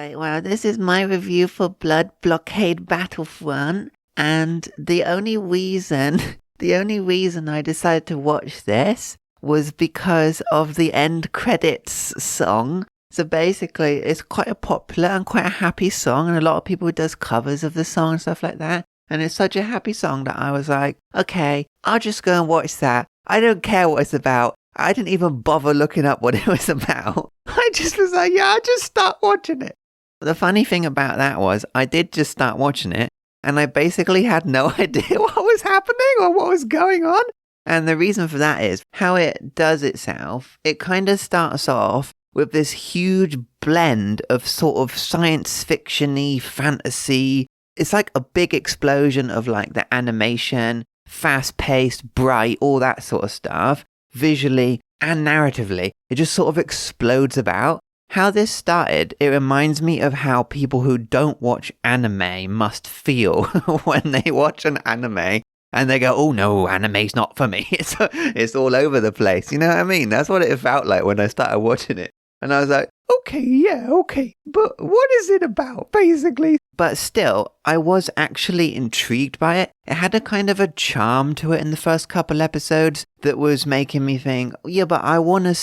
Right, well, this is my review for Blockade Battlefront, and the only reason I decided to watch this was because of the end credits song. So basically, it's quite a popular and quite a happy song, and a lot of people does covers of the song and stuff like that. And it's such a happy song that I was like, okay, I'll just go and watch that. I don't care what it's about. I didn't even bother looking up what it was about. I just was like, yeah, I'll just start watching it. The funny thing about that was I did just start watching it, and I basically had no idea what was happening or what was going on. And the reason for that is how it does itself. It kind of starts off with this huge blend of sort of science fiction-y fantasy. It's like a big explosion of like the animation, fast-paced, bright, all that sort of stuff, visually and narratively. It just sort of explodes about. How this started, it reminds me of how people who don't watch anime must feel when they watch an anime and they go, oh no, anime's not for me. It's all over the place. You know what I mean? That's what it felt like when I started watching it. And I was like, okay, but what is it about, basically? But still, I was actually intrigued by it. It had a kind of a charm to it in the first couple episodes that was making me think, yeah, but I want to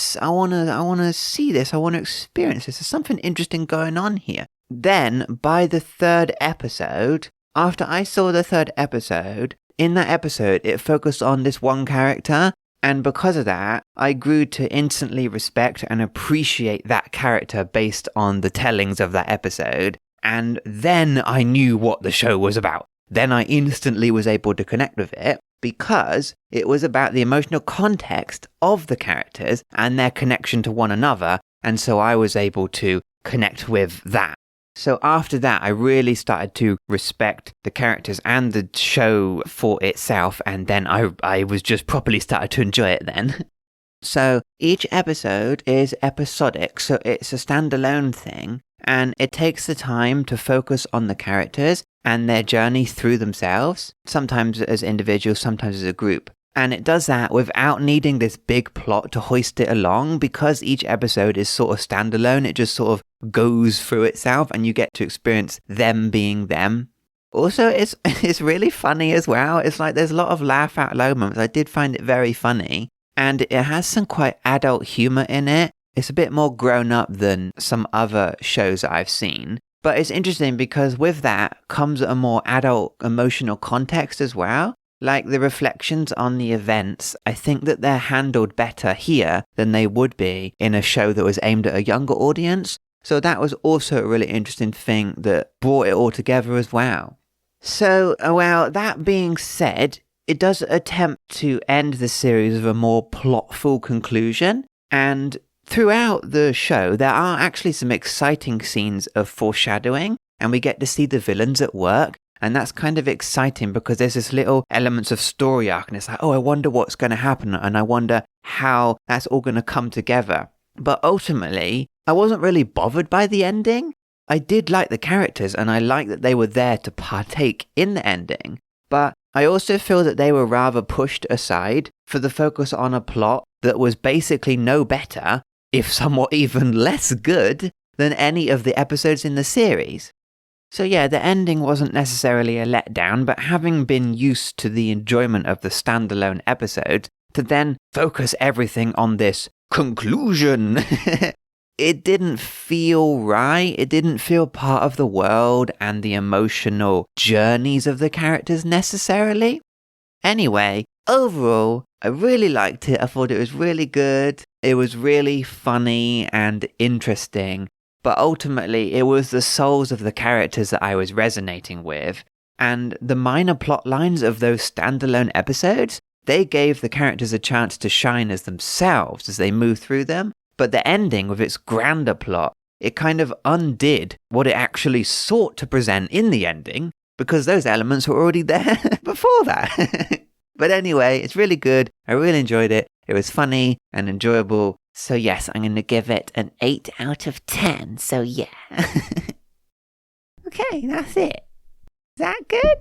see this. I want to experience this. There's something interesting going on here. Then, by the third episode, after I saw the third episode, in that episode, it focused on this one character. And because of that, I grew to instantly respect and appreciate that character based on the tellings of that episode. And then I knew what the show was about. Then I instantly was able to connect with it because it was about the emotional context of the characters and their connection to one another. And so I was able to connect with that. So after that, I really started to respect the characters and the show for itself, and then I was just properly started to enjoy it then. So each episode is episodic, so it's a standalone thing, and it takes the time to focus on the characters and their journey through themselves, sometimes as individuals, sometimes as a group. And it does that without needing this big plot to hoist it along, because each episode is sort of standalone. It just sort of goes through itself and you get to experience them being them. Also, it's really funny as well. It's like there's a lot of laugh out loud moments. I did find it very funny. And it has some quite adult humor in it. It's a bit more grown up than some other shows that I've seen. But it's interesting because with that comes a more adult emotional context as well. Like the reflections on the events, I think that they're handled better here than they would be in a show that was aimed at a younger audience. So that was also a really interesting thing that brought it all together as well. So, well, that being said, it does attempt to end the series with a more plotful conclusion. And throughout the show, there are actually some exciting scenes of foreshadowing, and we get to see the villains at work. And that's kind of exciting because there's this little elements of story arc, and it's like, oh, I wonder what's going to happen, and I wonder how that's all going to come together. But ultimately, I wasn't really bothered by the ending. I did like the characters, and I liked that they were there to partake in the ending. But I also feel that they were rather pushed aside for the focus on a plot that was basically no better, if somewhat even less good, than any of the episodes in the series. So yeah, the ending wasn't necessarily a letdown, but having been used to the enjoyment of the standalone episode, to then focus everything on this conclusion, it didn't feel right. It didn't feel part of the world and the emotional journeys of the characters necessarily. Anyway, overall, I really liked it. I thought it was really good. It was really funny and interesting. But ultimately, it was the souls of the characters that I was resonating with. And the minor plot lines of those standalone episodes, they gave the characters a chance to shine as themselves as they moved through them. But the ending, with its grander plot, it kind of undid what it actually sought to present in the ending, because those elements were already there before that. But anyway, it's really good. I really enjoyed it. It was funny and enjoyable. So yes, I'm going to give it an 8 out of 10. So yeah. Okay, that's it. Is that good?